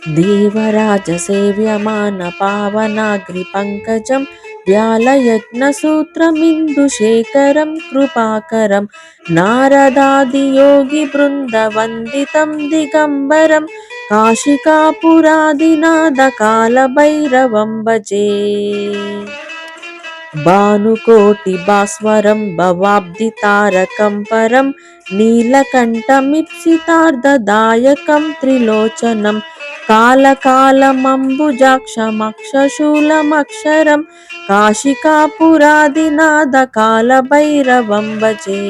देवराजसेव्यमानपावनाग्रिपङ्कजं व्यालयज्ञसूत्रमिन्दुशेखरं कृपाकरं नारदादियोगिवृन्दवन्दितं दिगम्बरं काशिकापुरादिनाथकालभैरवं भजे। भानुकोटिभास्वरं भवाब्धितारकं परं नीलकण्ठमीप्सितार्धदायकं त्रिलोचनं कालकालमम्बुजाक्षमक्षशूलमक्षरं काशिकापुरादिनाथकालभैरवं भजे।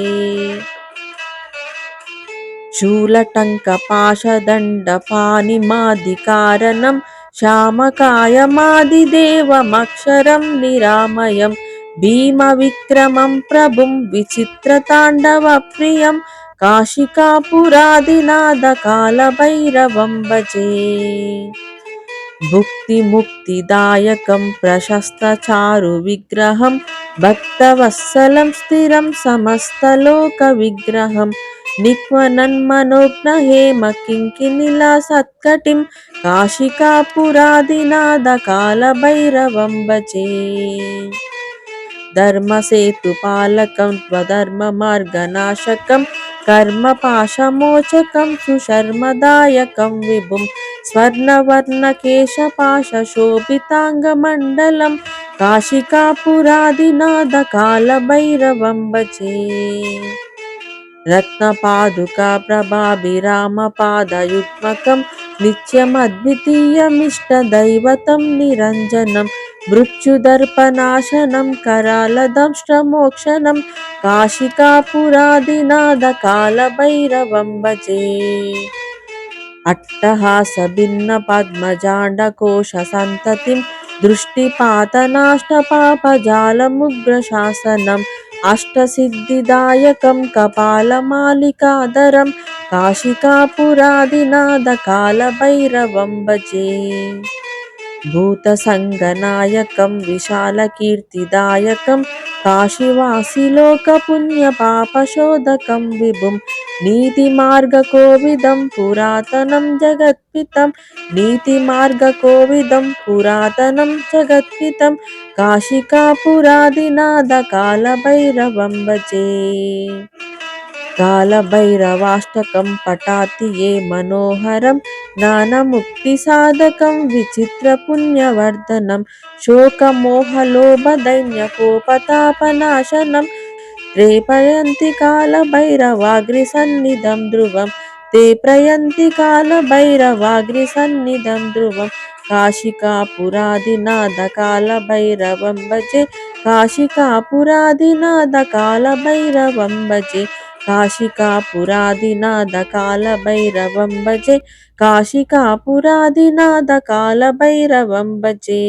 शूलटङ्कपाशदण्डपाणिमादिकारणं श्यामकायमादिदेवमक्षरं निरामयं भीमविक्रमं प्रभुं विचित्रताण्डवप्रियं काशिकापुरादिनाथकालभैरवं भजे। भुक्तिमुक्तिदायकं प्रशस्तचारुविग्रहं भक्तवत्सलं स्थिरं समस्तलोकविग्रहं निक्वनन्मनोज्ञहेमकिङ्किणिलसत्कटिं काशिकापुरादिनाथकालभैरवं भजे। धर्मसेतुपालकं स्वधर्ममार्गनाशकं कर्मपाशमोचकं सुशर्मदायकं विभुं स्वर्णवर्णकेशपाशशोभिताङ्गमण्डलं काशिकापुरादिनाथकालभैरवं भजे। रत्नपादुकाप्रभाभिरामपादयुग्मकं नित्यमद्वितीयमिष्टदैवतं निरञ्जनं मृत्युदर्पनाशनं करालदंष्ट्रमोक्षणं काशिकापुरादिनाथकालभैरवं भजे। अट्टहासभिन्नपद्मजाण्डकोशसन्ततिं दृष्टिपातनाष्टपापजालमुग्रशासनम् अष्टसिद्धिदायकं कपालमालिकाधरं काशिकापुरादिनाथकालभैरवं भजे। भूतसङ्गनायकं विशालकीर्तिदायकं काशीवासिलोकपुण्यपापशोधकं विभुं नीतिमार्गकोविदं पुरातनं जगत्पितं नीतिमार्गकोविदं पुरातनं जगत्पितं काशिकापुरादिनाथकालभैरवं भजे। कालभैरवाष्टकं पठाति ये मनोहरं ज्ञानमुक्तिसाधकं विचित्रपुण्यवर्धनं शोकमोहलोभदैन्यकोपतापनाशनं ते प्रयन्ति कालभैरवाग्रिसन्निधं ध्रुवं ते प्रयन्ति कालभैरवाग्रिसन्निधं ध्रुवं काशिकापुरादिनाथकालभैरवं भजे। काशिकापुरादिनाथकालभैरवं भजे। काशिकापुरादिनाथकालभैरवं भजे। काशिकापुरादिनाथकालभैरवं भजे।